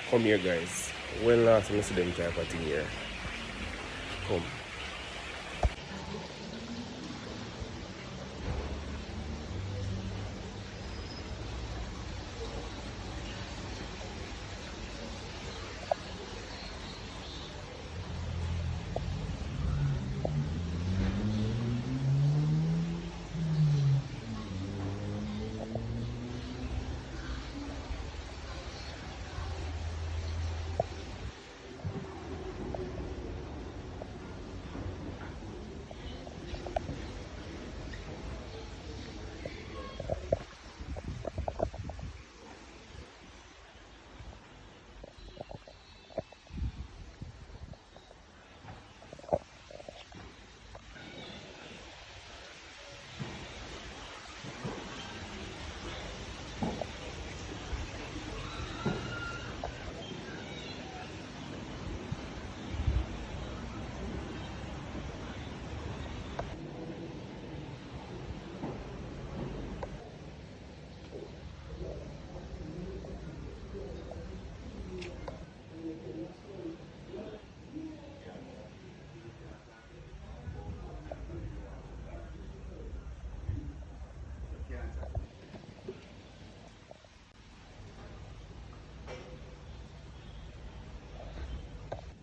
Come here, guys. When last time you see them type of thing here? Come.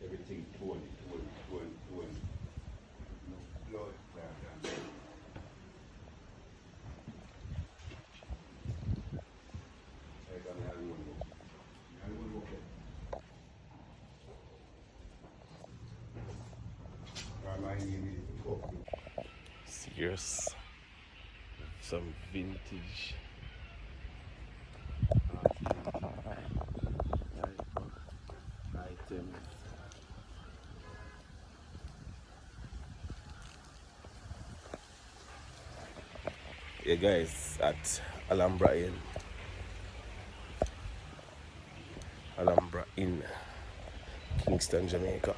Everything torn. No blood. Serious. Some vintage. Items. Yeah, guys, at Alhambra Inn, Kingston, Jamaica.